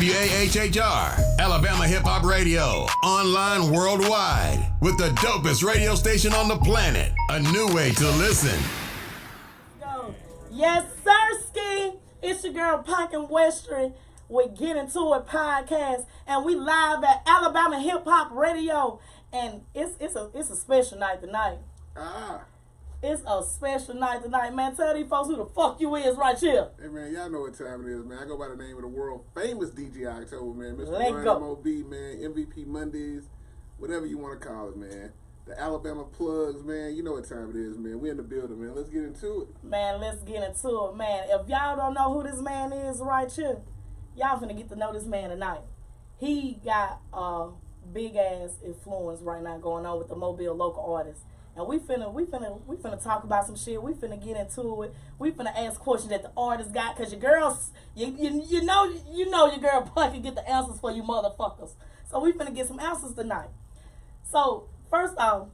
WAHHR, Alabama Hip Hop Radio, online worldwide, with the dopest radio station on the planet. A new way to listen. Yes, sirski. It's your girl Punkin Westry with Get Into It podcast, and we live at Alabama Hip Hop Radio, and it's a special night tonight. It's a special night tonight, man. Tell these folks who the fuck you is right here. Hey, man, y'all know what time it is, man. I go by the name of the world famous DJ Oktoba, man. Mr. Let go. MOB, man. MVP Mondays, whatever you want to call it, man. The Alabama plugs, man. You know what time it is, man. We in the building, man. Let's get into it. Man, let's get into it, man. If y'all don't know who this man is right here, y'all finna get to know this man tonight. He got a big-ass influence right now going on with the Mobile local artists. And we finna talk about some shit. We finna get into it. We finna ask questions that the artists got, cause your girls, you know your girl Punkin can get the answers for you motherfuckers. So we finna get some answers tonight. So first off,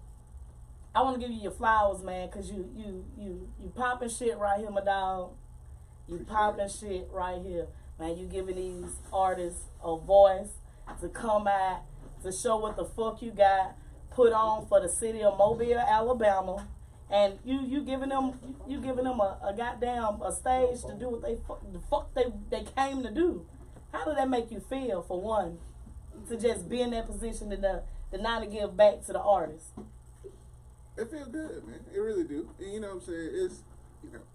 I wanna give you your flowers, man, cause you popping shit right here, my dog. You popping shit right here, man. You giving these artists a voice to come out to show what the fuck you got put on for the city of Mobile, Alabama, and you giving them a goddamn a stage to do what the fuck they came to do. How did that make you feel, for one, to just be in that position and to not to give back to the artists? It feels good, man. It really do. And you know what I'm saying?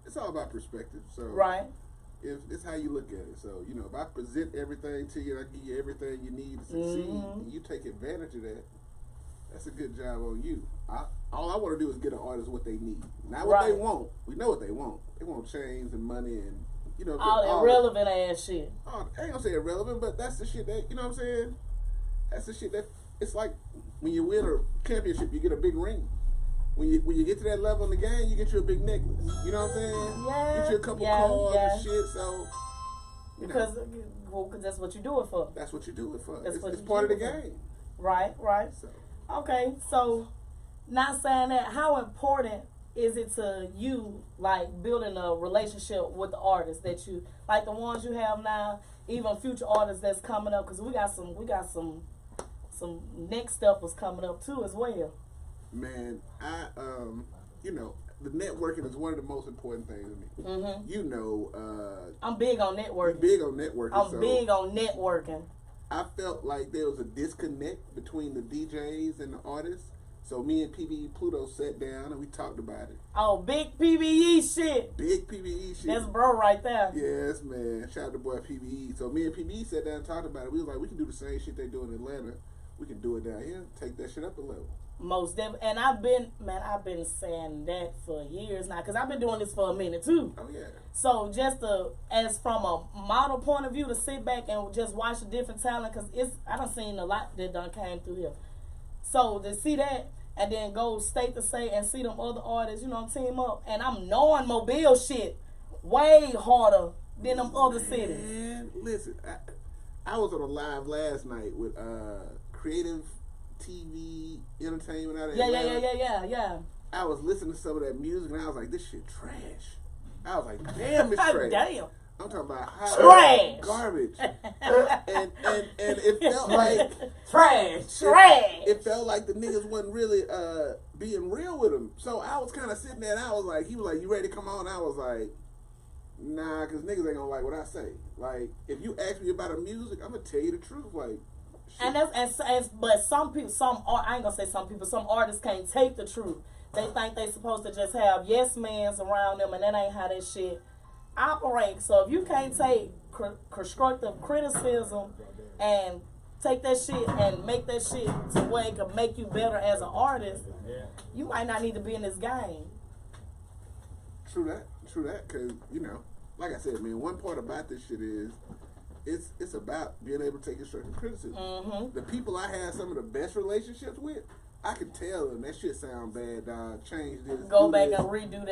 It's all about perspective. So right. It's how you look at it. So, if I present everything to you, I give you everything you need to succeed, and you take advantage of that, that's a good job on you. All I want to do is get an artist what they need, not what they want. We know what they want. They want chains and money and all that irrelevant ass shit. I ain't gonna say irrelevant, but that's the shit that what I'm saying. That's the shit that it's like when you win a championship, you get a big ring. When you get to that level in the game, you get you a big necklace. You know what I'm saying? Yeah. Get you a couple cards and shit. So because that's what you do it for. That's what you do it for. It's part of the game. Right. So. Okay, so not saying that, how important is it to you, like, building a relationship with the artists that you, like the ones you have now, even future artists that's coming up, because we got some next steppers coming up too as well. Man, the networking is one of the most important things to me. Mm-hmm. I'm big on networking. Big on networking. I'm big on networking. I felt like there was a disconnect between the DJs and the artists. So me and PBE Pluto sat down and we talked about it. Oh, big PBE shit. Big PBE shit. That's bro right there. Yes, man. Shout out to boy PBE. So me and PBE sat down and talked about it. We was like, we can do the same shit they do in Atlanta. We can do it down here. Take that shit up a level. Most definitely. And I've been saying that for years now, because I've been doing this for a minute too. Oh yeah. So just as from a model point of view, to sit back and just watch the different talent, because I done seen a lot that done came through here. So to see that and then go state to state and see them other artists, team up, and I'm knowing Mobile shit way harder than them other cities. Man, listen, I was on a live last night with Creative TV Entertainment out of Atlanta. Yeah. I was listening to some of that music and I was like, this shit trash. I was like, damn, it's trash. Damn. I'm talking about hot trash, garbage, and it felt like trash. It felt like the niggas wasn't really being real with him. So I was kind of sitting there and I was like, he was like, you ready to come on? I was like, nah, because niggas ain't gonna like what I say. Like, if you ask me about the music, I'm gonna tell you the truth. Like. And but some people, I ain't gonna say some people, some artists can't take the truth. They think they supposed to just have yes mans around them, and that ain't how that shit operates. So if you can't take constructive criticism and take that shit and make that shit to where it can make you better as an artist, you might not need to be in this game. True that, because, like I said, man, one part about this shit is, it's about being able to take constructive criticism. Mm-hmm. The people I have some of the best relationships with, I can tell them that shit sound bad, dog. Change this. Go back and redo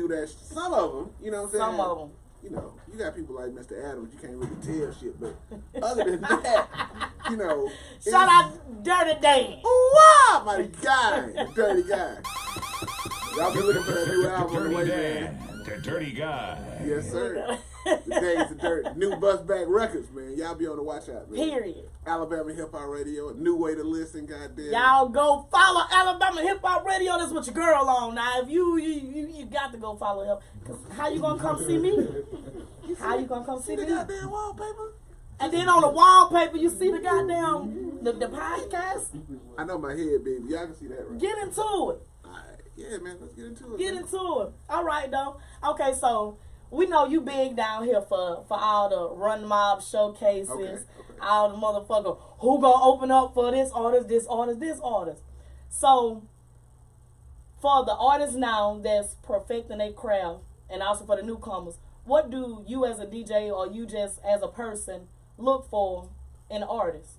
that. Some of them, you know what I'm saying? Some of them. You got people like Mr. Adams, you can't really tell shit, but other than that, Shout out Dirty Dan. Wow, my guy, Dirty Guy. Y'all been looking for that new album on the way, man. The Dirty Guy. Yes, sir. The days of dirt. New Bust Back Records, man. Y'all be on the watch out, man. Period. Alabama Hip Hop Radio, a new way to listen, goddamn. Y'all go follow Alabama Hip Hop Radio. That's what your girl on now. If you got to go follow her. Cause how you gonna come see me? How you gonna come see me? The goddamn wallpaper. And then on the wallpaper, you see the goddamn the podcast. I know my head, baby. Y'all can see that, right? Get into it. All right. Yeah, man. Let's get into it. Get man. into it. All right, though. Okay, so we know you big down here for all the Run Mob showcases. Okay. All the motherfucker who gonna open up for this artist, this artist, this artist. So for the artists now that's perfecting their craft, and also for the newcomers, what do you as a DJ or you just as a person look for in an artist?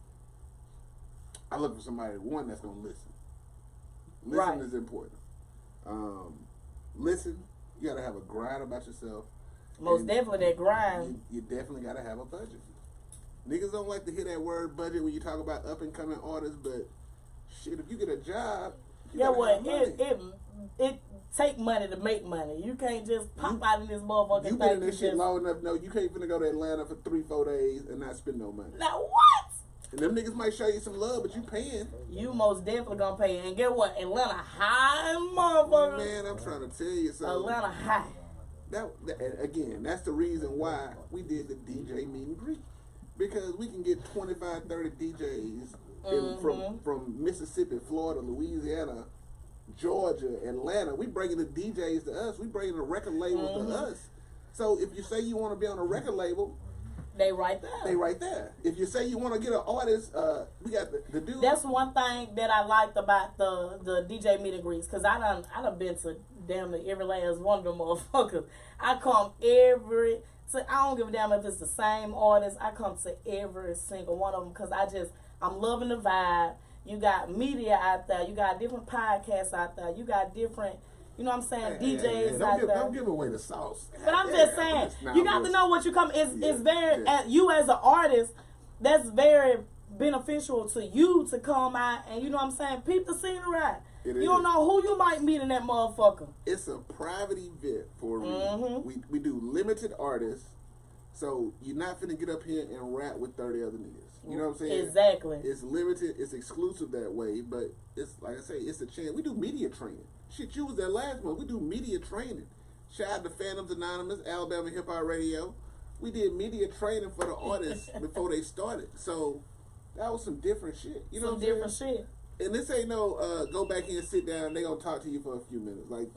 I look for somebody, one, that's going to listen. Right. Listen is important. Listen, you got to have a grind about yourself. Most definitely that grind. You definitely got to have a budget. Niggas don't like to hear that word budget when you talk about up-and-coming artists, but shit, if you get a job, you gotta have money. It take money to make money. You can't just pop out in this motherfucking thing. You been in this shit long enough, no, you can't finna go to Atlanta for 3-4 days and not spend no money. Now what? And them niggas might show you some love, but you paying. You most definitely gonna pay. And get what? Atlanta high, motherfucker. Man, I'm trying to tell you something. Atlanta high. Again, that's the reason why we did the DJ meet and greet. Because we can get 25, 30 DJs from Mississippi, Florida, Louisiana, Georgia, Atlanta. We bringing the DJs to us. We bringing the record labels to us. So if you say you want to be on a record label, they right there. They right there. If you say you want to get an artist, we got the dude. That's one thing that I liked about the DJ meet and greets, because I done been to damn near every last one of them motherfuckers. I come I don't give a damn if it's the same artist. I come to every single one of them because I'm loving the vibe. You got media out there. You got different podcasts out there. You got different, you know what I'm saying, DJs out there. Don't give away the sauce. But I'm just saying, you got to know what you come. It's very, you as an artist, that's very beneficial to you to come out and, you know what I'm saying, peep the scenery. You don't know who you might meet in that motherfucker. It's a private event for a reason. We do limited artists, so you're not finna get up here and rap with 30 other niggas. You know what I'm saying? Exactly. It's limited, it's exclusive that way, but it's like I say, it's a chance. We do media training. Shit, you was there last month. We do media training. Shout out to Phantoms Anonymous, Alabama Hip Hop Radio. We did media training for the artists before they started. So that was some different shit. You know what I'm saying? Some different shit. And this ain't no go back in and sit down and they gonna talk to you for a few minutes. Like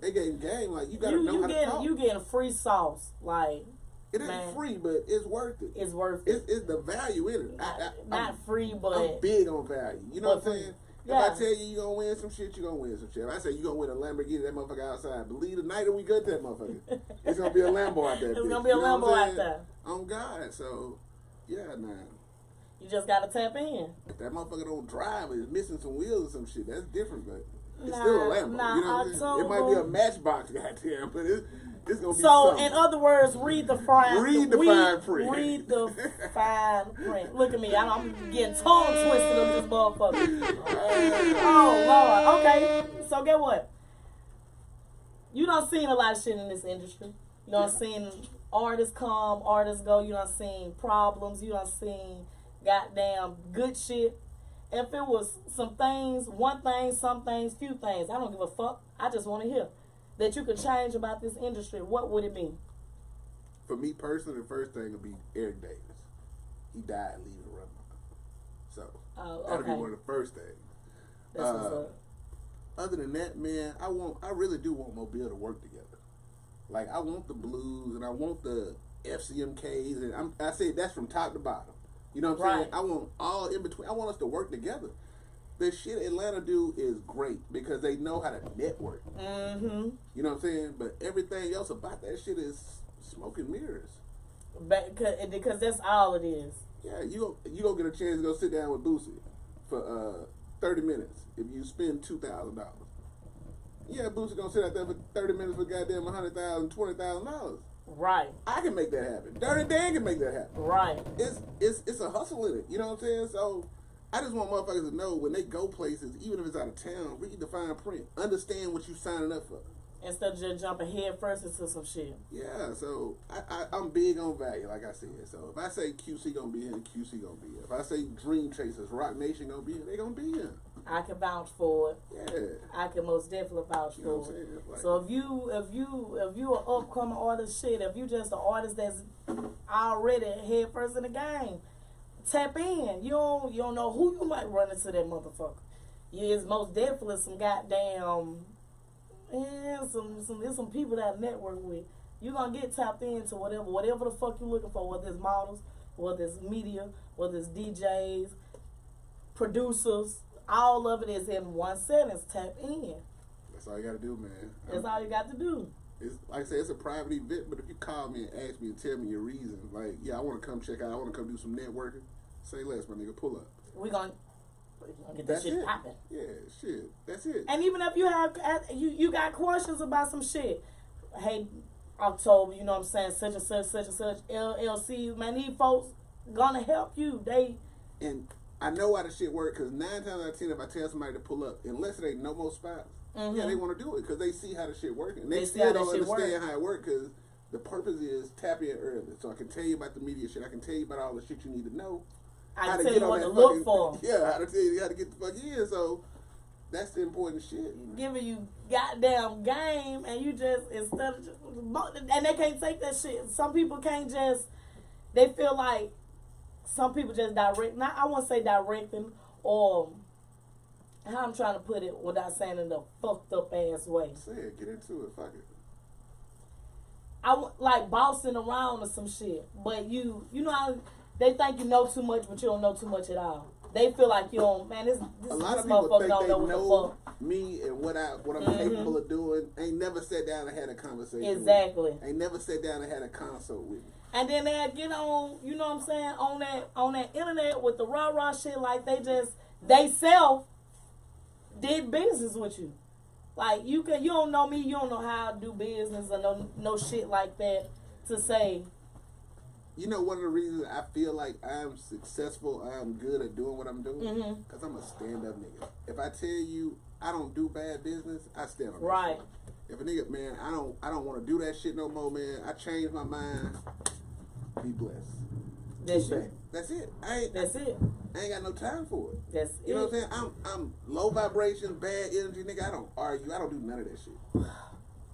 they getting game. Like you gotta know how to talk. You getting free sauce. Like it ain't free, but it's worth it. It's worth it. It's the value in it. Not free, but I'm big on value. You know what I'm saying? Yeah. If I tell you gonna win some shit, you gonna win some shit. If I say you gonna win a Lamborghini, that motherfucker outside. Believe the night that we good to that motherfucker, it's gonna be a Lambo out there. It's gonna be a Lambo out there. On God, so yeah, man. You just gotta tap in. If that motherfucker don't drive, it's missing some wheels or some shit. That's different, but it's still a Lambo. You know what I'm saying? It might be a Matchbox, goddamn, but it's gonna be. So, something. In other words, read the fine print. Read the fine print. Look at me, I'm getting tongue twisted of this motherfucker. Oh Lord. Okay, so get what? You done seen a lot of shit in this industry. You done seen artists come, artists go. You done seen problems. You done seen goddamn good shit. If it was some things, one thing, some things, few things, I don't give a fuck. I just want to hear that you could change about this industry. What would it be? For me personally, the first thing would be Eric Davis. He died leaving the Run Mob. So that'd be one of the first things. That's what's up. Other than that, man, I really do want Mobile to work together. Like I want the blues and I want the FCMKs and I say that's from top to bottom. You know what I'm saying? I want all in between. I want us to work together. The shit Atlanta do is great because they know how to network. You know what I'm saying? But everything else about that shit is smoke and mirrors. Because that's all it is. Yeah, you gonna get a chance to go sit down with Boosie for 30 minutes if you spend $2,000. Yeah, Boosie gonna sit out there for 30 minutes for goddamn $100,000, $20,000. Right. I can make that happen. Dirty Dan can make that happen. Right. It's a hustle in it. You know what I'm saying? So I just want motherfuckers to know when they go places, even if it's out of town, read the fine print. Understand what you signing up for. instead of just jumping head first into some shit. Yeah, so I'm big on value, like I said. So if I say QC gonna be here, QC gonna be here. If I say Dream Chasers, Rock Nation gonna be here, they gonna be here. I can vouch for it. Yeah, I can most definitely vouch you know for what I'm it. saying? Like, So if you an upcoming artist, shit, if you just an artist that's already head first in the game, tap in. You don't know who you might run into that motherfucker. It's most definitely some goddamn there's some people that I network with. You're gonna get tapped into whatever the fuck you looking for, whether it's models, whether it's media, whether it's DJs, producers, all of it is in one sentence. Tap in. that's all you gotta do, man. That's all you got to do. It's like I say, it's a private event, but if you call me and ask me and tell me your reason, like, yeah, I want to come check out, I want to come do some networking, say less, my nigga, pull up. We're gonna get that shit popping. Yeah, shit, that's it. And even if you have you got questions about some shit, hey, October, you know what I'm saying, such and such LLC, man, these folks gonna help you. And I know how the shit work, because 9 times out of 10, if I tell somebody to pull up, unless it ain't no more spots, yeah, they want to do it because they see how the shit working. And they still don't understand how it works, because the purpose is tap in early. So I can tell you about the media shit. I can tell you about all the shit you need to know. I can tell you what to look for. Yeah, how to tell you how to get the fuck in. So that's the important shit. Giving you goddamn game, and you just, instead of just, and they can't take that shit. Some people can't just, they feel like some people just direct, not, I won't say directing, or how I'm trying to put it without saying it in a fucked up ass way. Say it, get into it, fuck it. Like bossing around or some shit, but you know how they think you know too much, but you don't know too much at all. They feel like you don't, man, this a lot of motherfucker people think don't they know what the fuck. Me and what I'm capable of doing. Ain't never sat down and had a conversation. Exactly. With me. Ain't never sat down and had a consult with me. And then they get on, you know what I'm saying, on that internet with the rah shit, like they self did business with you. Like you don't know me, you don't know how I do business or no shit like that to say. You know, one of the reasons I feel like I'm successful, I'm good at doing what I'm doing, because I'm a stand-up nigga. If I tell you I don't do bad business, I stand on that. Right. If a nigga, man, I don't want to do that shit no more, man. I changed my mind. Be blessed. That's it. That's it. I ain't got no time for it. That's it. You know what I'm saying? I'm low vibration, bad energy, nigga. I don't argue. I don't do none of that shit.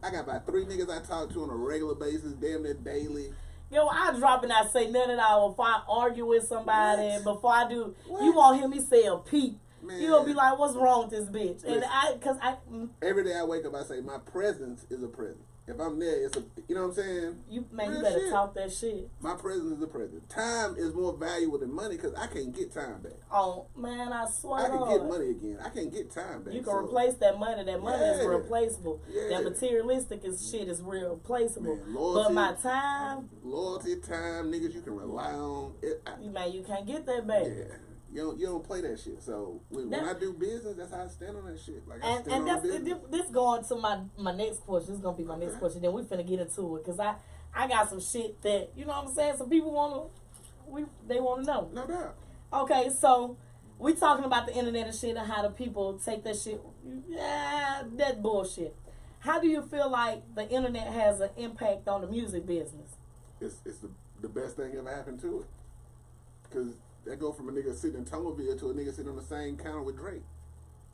I got about 3 niggas I talk to on a regular basis, damn near daily. Yo, I drop and I say none at all before I argue with somebody. What? Before I do, What? you won't hear me say a peep. Man. You'll be like, what's wrong with this bitch? And every day I wake up, I say my presence is a present. If I'm there, it's a, you know what I'm saying? You better shit. Talk that shit. My presence is a present. Time is more valuable than money because I can't get time back. Oh man, I swear. I can get money again. I can't get time back. You can replace that money. That money is replaceable. Yeah. That materialistic shit is replaceable. Man, loyalty, but my time, niggas you can rely on. You can't get that back. Yeah. You don't play that shit. So when I do business, that's how I stand on that shit. Like this going to my next question. This is gonna be my next question. Then we finna get into it because I got some shit that you know what I'm saying. Some people they wanna know. No doubt. Okay, so we talking about the internet and shit and how the people take that shit. Yeah, that bullshit. How do you feel like the internet has an impact on the music business? It's the best thing ever happened to it. Because that go from a nigga sitting in Tomerville to a nigga sitting on the same counter with Drake.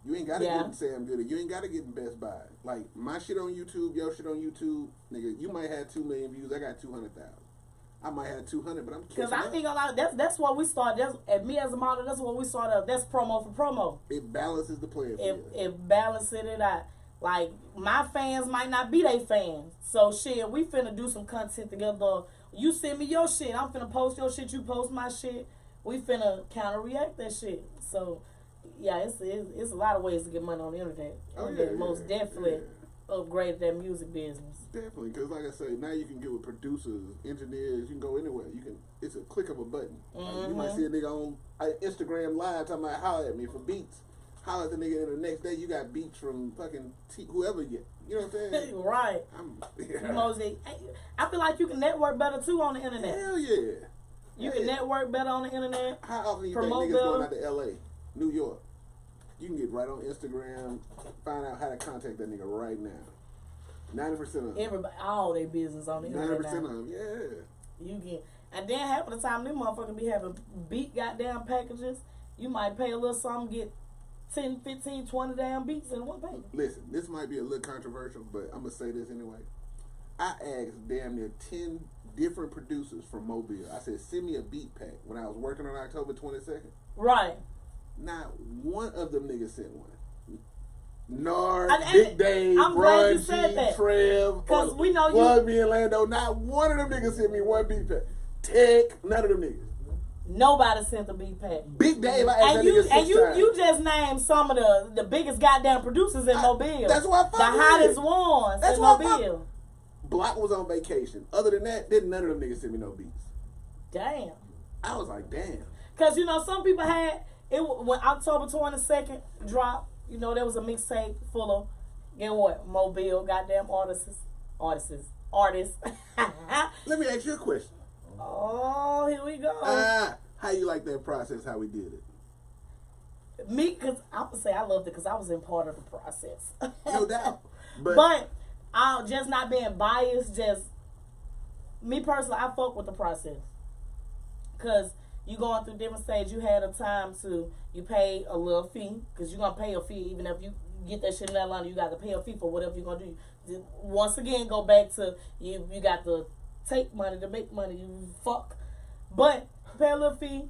You ain't gotta get in Sam Goody. You ain't gotta get in Best Buy. Like my shit on YouTube, your shit on YouTube, nigga. You might have 2 million views. I got 200,000. I might have 200, but I'm because I think a lot. That's what we started. That's me as a model. That's what we started. That's promo for promo. It balances the players. It balances it out. Like my fans might not be they fans. So shit, we finna do some content together. You send me your shit. I'm finna post your shit. You post my shit. We finna counter react that shit. So, yeah, it's a lot of ways to get money on the internet. Most definitely upgraded that music business. Definitely, because like I say, now you can get with producers, engineers. You can go anywhere. It's a click of a button. Like, you might see a nigga on Instagram Live talking about holler at me for beats. Holler at the nigga, and the next day you got beats from fucking whoever you get. You know what I'm saying? Right. I feel like you can network better too on the internet. Hell yeah. You can network better on the internet. How often do you think niggas going out to LA, New York? You can get right on Instagram, find out how to contact that nigga right now. 90% of them. Everybody, all their business on the internet 90% of them, yeah. You get, and then half of the time, them motherfuckers be having beat goddamn packages. You might pay a little something, get 10, 15, 20 damn beats in one package. Listen, this might be a little controversial, but I'm going to say this anyway. I asked damn near 10 different producers from Mobile. I said, send me a beat pack when I was working on October 22nd. Right. Not one of them niggas sent one. Nard, And Big Dave, I'm glad you Ron said G, that. Trev, 'Cause we know Love Me and Lando. Not one of them niggas sent me one beat pack. Tech, none of them niggas. Nobody sent the beat pack. Big Dave, I asked that And nigga 6 times. you just named some of the biggest goddamn producers in Mobile. That's what I The fuck with. hottest ones That's in what I fuck- Mobile. Block was on vacation. Other than that, didn't none of them niggas send me no beats. Damn. I was like, damn. Cause some people had it when October 22nd dropped. There was a mixtape full of Mobile goddamn artists. Let me ask you a question. Oh, here we go. How you like that process? How we did it? Me, cause I would say I loved it because I was in part of the process. No doubt. But I'm just not being biased. Just me personally, I fuck with the process. Cause you going through different stages. You had a time you pay a little fee because you're gonna pay a fee even if you get that shit in that line. You got to pay a fee for whatever you're gonna do. Once again, go back to you. You got to take money to make money. You fuck, but pay a little fee.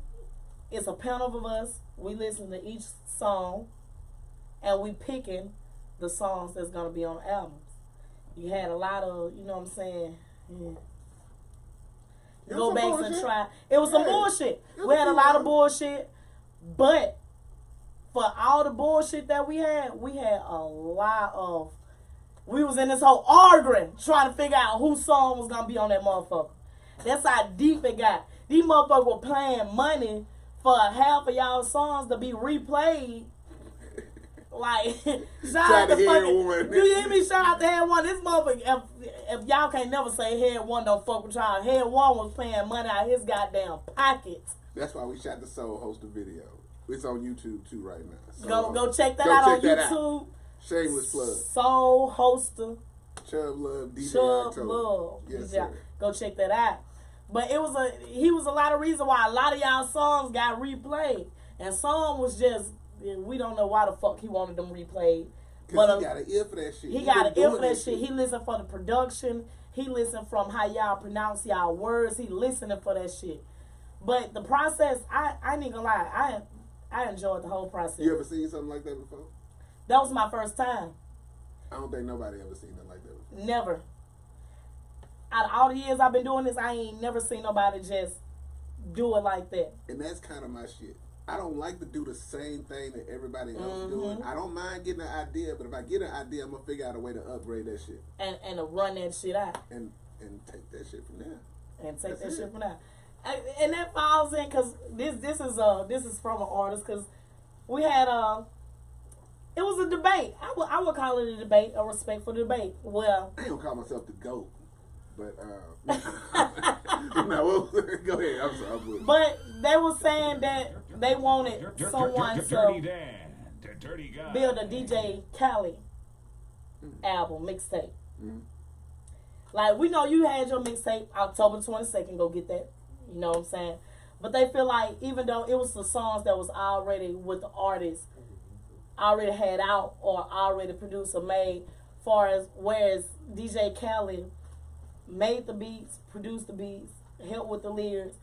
It's a panel of us. We listen to each song, and we picking the songs that's gonna be on the albums. You had a lot of, you know what I'm saying? Yeah. Go back and try. It was some bullshit. We had a lot of bullshit, but for all the bullshit that we had a lot of. We was in this whole arguing, trying to figure out whose song was gonna be on that motherfucker. That's how deep it got. These motherfuckers were paying money for half of y'all songs to be replayed. Like, shout out to fucking. Do you hear me? Shout out to Head One. This motherfucker, if y'all can't never say Head One don't fuck with y'all, Head One was paying money out of his goddamn pockets. That's why we shot the Soul Hoster video. It's on YouTube too right now. Go check that out on YouTube. Shameless plug. Soul Hoster. Chub Love, DJ Chub Oktoba. Love. Yes, Yeah. sir. Go check that out. But he was a lot of reason why a lot of y'all songs got replayed. And some was just, we don't know why the fuck he wanted them replayed. But he got an ear for that shit. He got an ear for that shit. He listened for the production. He listened from how y'all pronounce y'all words. He listening for that shit. But the process, I ain't gonna lie, I enjoyed the whole process. You ever seen something like that before? That was my first time. I don't think nobody ever seen it like that before. Never. Out of all the years I've been doing this, I ain't never seen nobody just do it like that. And that's kind of my shit. I don't like to do the same thing that everybody else doing. I don't mind getting an idea, but if I get an idea, I'm gonna figure out a way to upgrade that shit. And to run that shit out. And take that shit from there. And take that shit from there. And that falls in because this is from an artist because we had it was a debate. I would call it a debate, a respectful debate. Well, I ain't gonna call myself the GOAT, but no, go ahead. I'm sorry. But they were saying that they wanted someone to build a DJ Khaled album mixtape. Mm-hmm. Like, we know you had your mixtape October 22nd. Go get that. You know what I'm saying? But they feel like even though it was the songs that was already with the artist, already had out or already produced or made, whereas DJ Khaled made the beats, produced the beats, helped with the lyrics,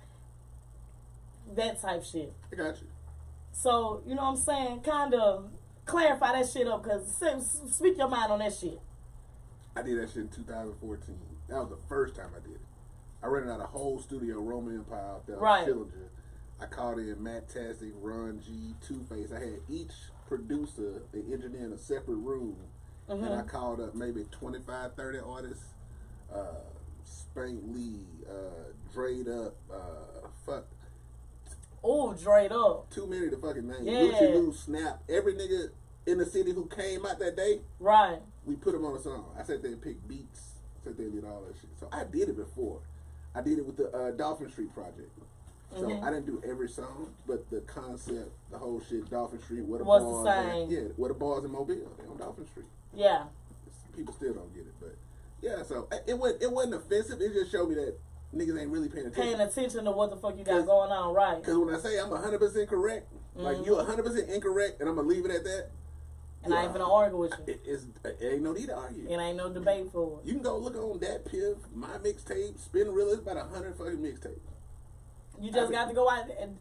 that type shit. I got you. So, you know what I'm saying? Kind of clarify that shit up because speak your mind on that shit. I did that shit in 2014. That was the first time I did it. I rented out a whole studio, Roman Empire, out there on Schillinger. I called in Matt Tastic, Ron G, Two-Face. I had each producer, the engineer in a separate room. Mm-hmm. And I called up maybe 25, 30 artists. Spank Lee, Drayed Up, Oh, Drayed Up. Too many to fucking name. Yeah. Lucy Lou, Snap. Every nigga in the city who came out that day. Right. We put them on a song. I sat there and picked beats. Sat there and did all that shit. So I did it before. I did it with the Dolphin Street project. So I didn't do every song, but the concept, the whole shit, Dolphin Street, where the bars the same. where the bars in Mobile, they on Dolphin Street. Yeah. people still don't get it. But yeah, so it wasn't offensive. It just showed me that niggas ain't really paying attention. Paying attention to what the fuck you got going on, right? Because when I say I'm 100% correct, like you're 100% incorrect, and I'm gonna leave it at that. And I ain't gonna argue with you. It ain't no need to argue. It ain't no debate for it. You can go look on that Piff, my mixtape, Spin Real. It's about 100 fucking mixtapes. You just got to go out and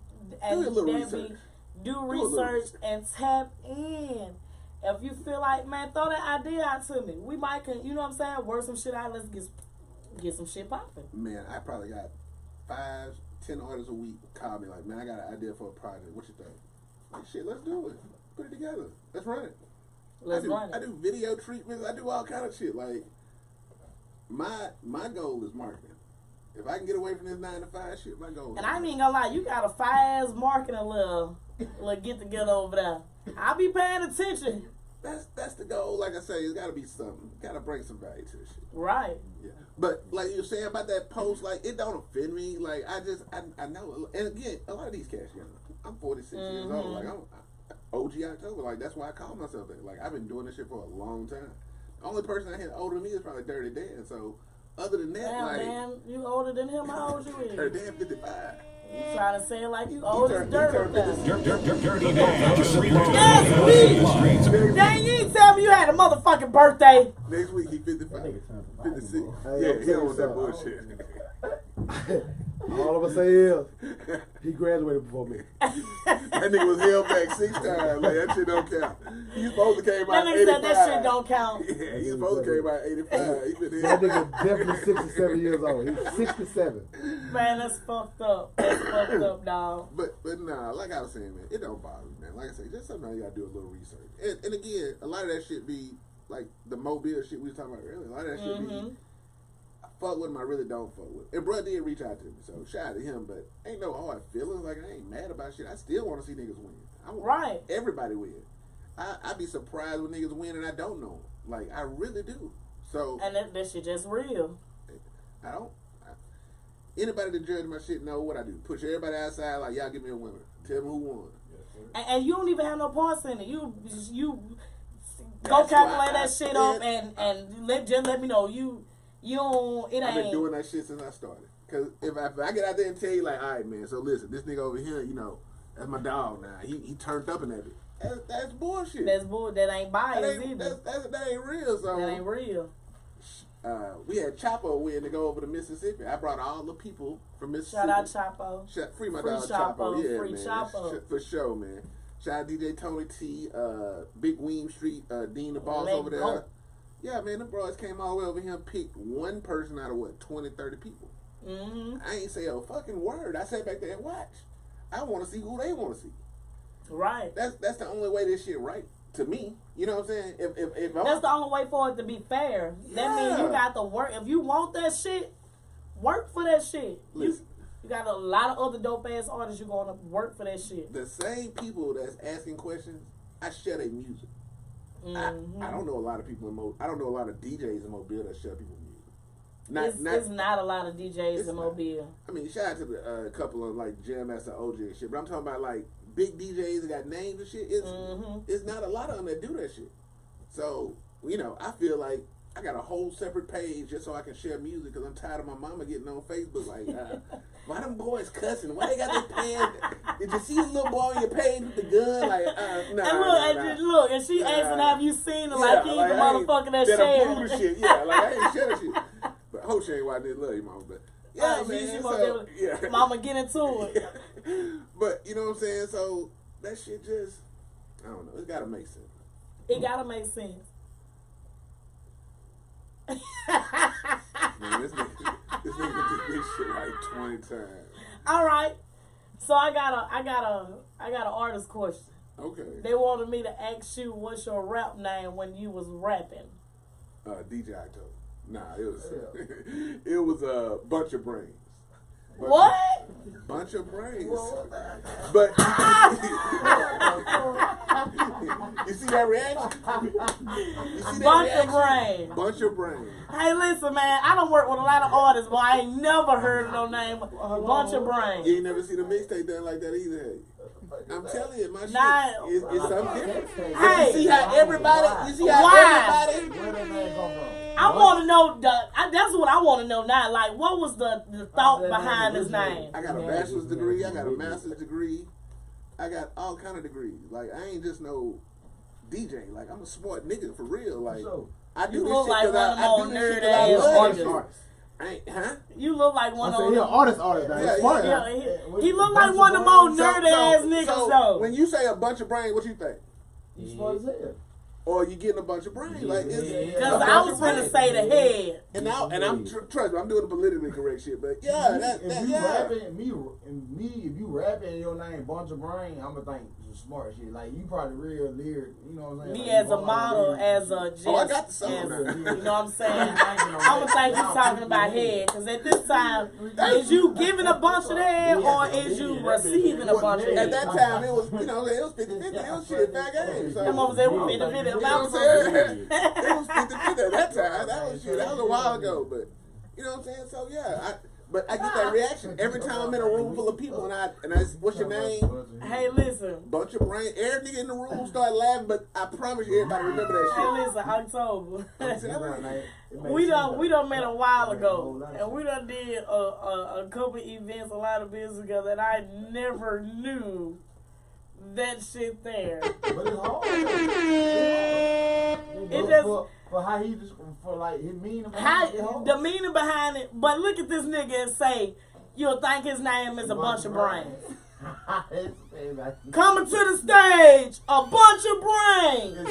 do research and tap in. If you feel like, man, throw that idea out to me. We might, you know what I'm saying, work some shit out. Let's get some shit popping. Man, I probably got 5, 10 artists a week call me like, man, I got an idea for a project. What you think? Like, shit, let's do it. Put it together. Let's run it. I do video treatments. I do all kind of shit. Like, my goal is marketing. If I can get away from this 9 to 5 shit, my goal. And I ain't gonna lie, you got a fire-ass marketing little get together over there. I'll be paying attention. That's the goal. Like I say, it's got to be something. Got to bring some value to this shit. Right. Yeah. But like you're saying about that post, like it don't offend me. Like I know. And again, a lot of these cats young. I'm 46 years old. Like I'm OG Oktoba. Like that's why I call myself that. Like I've been doing this shit for a long time. The only person I had older than me is probably Dirty Dan. So other than that, damn, like man, you older than him. How old you is? Dirty Dan 55. You trying to say it like you old as dirt. Dirty Dan. That's me. Dang, you ain't tell me you had a motherfucking birthday. Next week he 55. 56. Yeah, he don't want that bullshit. All I'm gonna say is he graduated before me. That nigga was held back 6 times. Like that shit don't count. He supposed to came out 85. That nigga said that shit don't count. Yeah, he supposed to came out 85. He been That nigga definitely 67 years old. He's 67. Man, that's fucked up. That's fucked up, dog. But nah, like I was saying, man, it don't bother me, man. Like I say, just sometimes you gotta do a little research. And again, a lot of that shit be like the mobile shit we was talking about earlier. A lot of that shit be I fuck with him, I really don't fuck with him. And bro did reach out to me, so shout out to him, but ain't no hard feelings. Like I ain't mad about shit. I still want to see niggas win. I want everybody win. I be surprised when niggas win and I don't know them. Like I really do. So and that shit just real. Anybody that judge my shit know what I do. Push everybody outside like y'all give me a winner. Tell me who won. And you don't even have no parts in it. You go calculate that shit up and let me know you don't. It I've been ain't doing that shit since I started. Cause if I get out there and tell you like, all right, man. So listen, this nigga over here, you know, that's my dog now. He turned up in that bitch. That's bullshit. That's bull. That ain't biased either. That ain't real. So that ain't real. We had Chapo win to go over to Mississippi. I brought all the people from Mississippi. Shout out Chapo. Free my free dog Chapo. Yeah, free man. Chapo. For sure, man. Shout out DJ Tony T, Big Weem Street, Dean the Boss over there. Go. Yeah, man, the bros came all the way over here and picked one person out of what, 20, 30 people. I ain't say a fucking word. I sat back there and watched. I want to see who they want to see. Right. That's the only way this shit right to me. You know what I'm saying? If that's the only way for it to be fair. That means you got to work. If you want that shit, work for that shit. Listen, you got a lot of other dope ass artists. You're gonna work for that shit. The same people that's asking questions, I share their music. I don't know a lot of people I don't know a lot of DJs in Mobile that share people's music. It's not a lot of DJs in Mobile. I mean, shout out to the couple of like Jam Master OG and shit, but I'm talking about like big DJs that got names and shit. It's not a lot of them that do that shit. So, you know, I feel like I got a whole separate page just so I can share music because I'm tired of my mama getting on Facebook like, why them boys cussing? Why they got their pants? Did you see the little boy on your page with the gun? Like, look, and she asking, have you seen it? Like, he's the motherfucker that shared shit. Yeah, like, I ain't share that shit. But I hope she ain't watching this. Love you, mama. But, yeah, man. Mama, get into it. But, you know what I'm saying? So, that shit just, I don't know. It gotta make sense. It gotta make sense. Man, this nigga did this shit like 20 times. All right. So I got an artist question. Okay. They wanted me to ask you what's your rap name when you was rapping. DJ Oktoba. Nah, it was a bunch of brains. What? Bunch of brains. But you see that reaction? Bunch of brains. Hey, listen, man. I don't work with a lot of artists, but I ain't never heard of no name. Bunch of brains. You ain't never seen a mixtape done like that either, have you? I'm telling you, my shit Nah. is something different. Hey. You see how everybody, Where that name come from? I want to know that's what I want to know now. Like, what was the thought behind his name? I got a bachelor's degree. I got a master's degree. I got all kind of degrees. Like, I ain't just no DJ. Like, I'm a smart nigga for real. Like, I do You this look shit like because one of them I old do this nerd shit 'cause I ass love artists. this shit. Huh? You look like one I of said he an them. artist now. Yeah, He's smart. Yeah, now. he look like one of them old nerd ass niggas So though. when you say a bunch of brains, what you think? He's smart as hell. Or you getting a bunch of brains? Like, it's Because I was gonna say the head. And I'm trust me, I'm doing the politically correct shit, but yeah, If you yeah. rapping, if you rapping your name bunch of brain, I'ma think some smart shit. Like you probably real lyric, you know what I'm saying? Me Like, as a model, as a just, I got the song as now. a, you know what I'm saying? I'ma think you talking about head, because at this time, is you giving a bunch of head or is you receiving a bunch of At head? that time, it was, it was 50-50. It was shit, fat game. So, Them over there with 50-50. you know what I'm saying? It was 50-50 at that time. That was shit. That was a while ago, but you know what I'm saying? So yeah, but I get that reaction every time I'm in a room full of people and I what's your name? Hey, listen. Bunch of brain. Every nigga in the room start laughing, but I promise you, everybody remember that Hey, shit. listen, October. We done met a while ago, and we done did a couple events, a lot of business together, and I never knew that shit there. But it's hard. It just for how he just for like his meaning. the meaning behind it. But look at this nigga and say you'll think his name is a bunch of brains. Coming to the stage, a bunch of brains.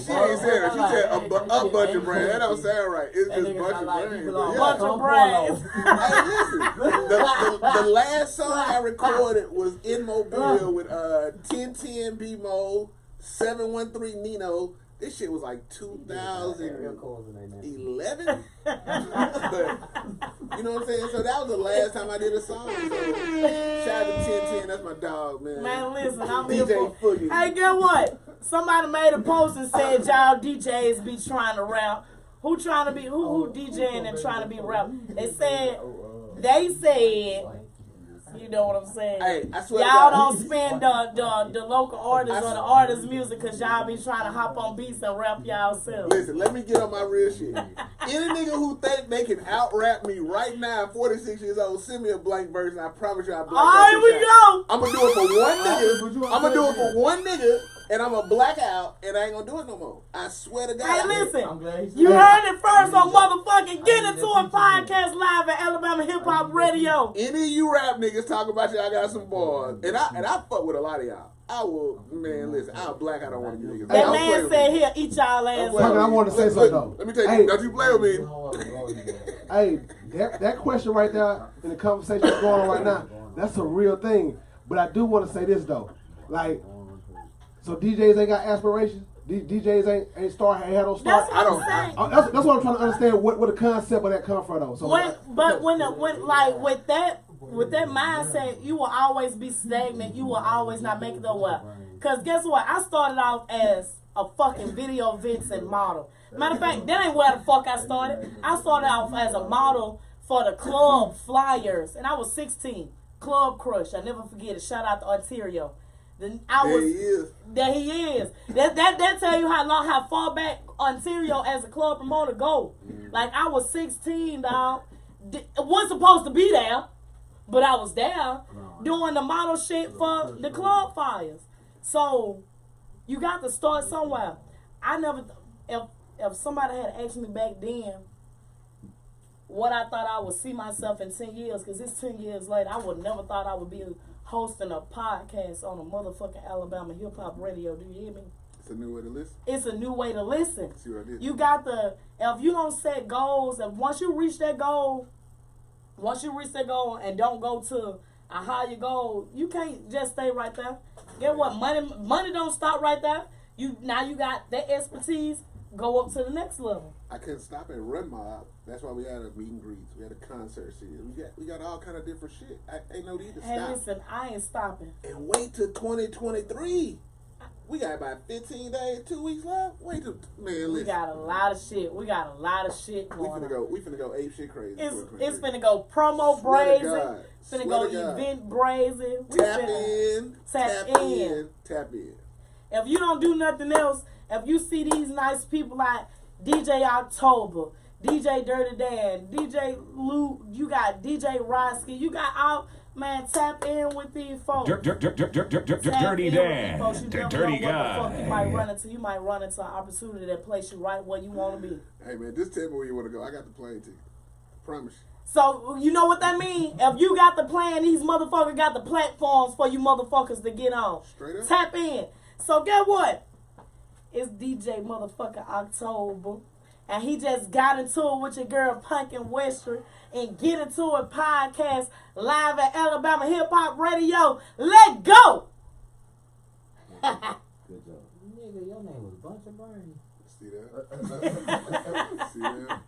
She ain't said it. She said a bunch of brains. That don't sound right. It's just bunch of brains. A bunch of brains. Hey, listen. The last song I recorded was in Mobile with 1010 B-Mo, 713 Nino. This shit was like 2011. But, you know what I'm saying? So that was the last time I did a song. So shout out to 1010. That's my dog, man. Man, listen, I'm here DJ for. Foogie. Hey, get what? Somebody made a post and said y'all DJs be trying to rap. Who trying to be who DJing and trying to be rap? They said, you know what I'm saying? Hey, I swear y'all to God. don't spend the local artists or the artists' music because y'all be trying to hop on beats and rap y'all selves. Listen, let me get on my real shit. Any nigga who think they can out-rap me right now, 46 years old, send me a blank verse and I promise you I'll black out. All right, we go. I'm going to do it for one nigga. I'm going to do it for one nigga. And I'm going to black out, and I ain't going to do it no more. I swear to God. Hey, listen. You heard it first on motherfucking Get Into It podcast live at Alabama Hip Hop Radio. Any of you rap niggas talk about y'all got some bars. And I fuck with a lot of y'all. I will, man, listen, I'll black out on one of you niggas. That man said here, eat y'all ass. I want to say something though. Let me tell you, don't you play with me. Hey, that question right there in the conversation that's going on right now, that's a real thing. But I do want to say this though. Like, so DJs ain't got aspirations? DJs ain't ain't had no start? That's what I'm saying. That's what I'm trying to understand where the concept of that come from though. So when like with that mindset, you will always be stagnant. You will always not make it nowhere. Cause guess what? I started off as a fucking video vixen model. Matter of fact, that ain't where the fuck I started. I started off as a model for the club flyers, and I was 16. Club Crush. I never forget it. Shout out to Ontario. There he is. That tell you how far back Ontario as a club promoter go. Like I was 16, dog. Wasn't supposed to be there, but I was there doing the model shit for the club fires. So you got to start somewhere. I never, if somebody had asked me back then what I thought I would see myself in 10 years, because it's 10 years later, I would never thought I would be hosting a podcast on a motherfucking Alabama Hip Hop Radio. Do you hear me? It's a new way to listen. It's a new way to listen. See what I did? You got if you don't set goals, and once you reach that goal and don't go to a higher goal, you can't just stay right there. Get what? Money don't stop right there. Now you got that expertise, go up to the next level. I couldn't stop and run mob. That's why we had a meet and greets. We had a concert series. We got all kind of different shit. Ain't no need to stop. Hey, listen, I ain't stopping. And wait till 2023. We got about 15 days, 2 weeks left. Wait till, man, listen. We got a lot of shit. We got a lot of shit going on. We finna go ape shit crazy. It's finna go promo brazen. Finna go event brazen. Tap in. If you don't do nothing else, if you see these nice people like DJ Oktoba, DJ Dirty Dan, DJ Lou, you got DJ Rosky, you got all, man, tap in with these folks. Dirty Dan, the dirty guy. You might run into an opportunity that place you right where you want to be. Hey man, just tell me where you want to go. I got the plane ticket. Promise you. So, you know what that means? If you got the plan, these motherfuckers got the platforms for you motherfuckers to get on. Straight up. Tap in. So, get what? It's DJ motherfucking Oktoba. And he just got into it with your girl Punkin Westry. And Get Into It podcast live at Alabama Hip Hop Radio. Let go! Good job. Nigga, your name was Bunch of Brains. See that? See that?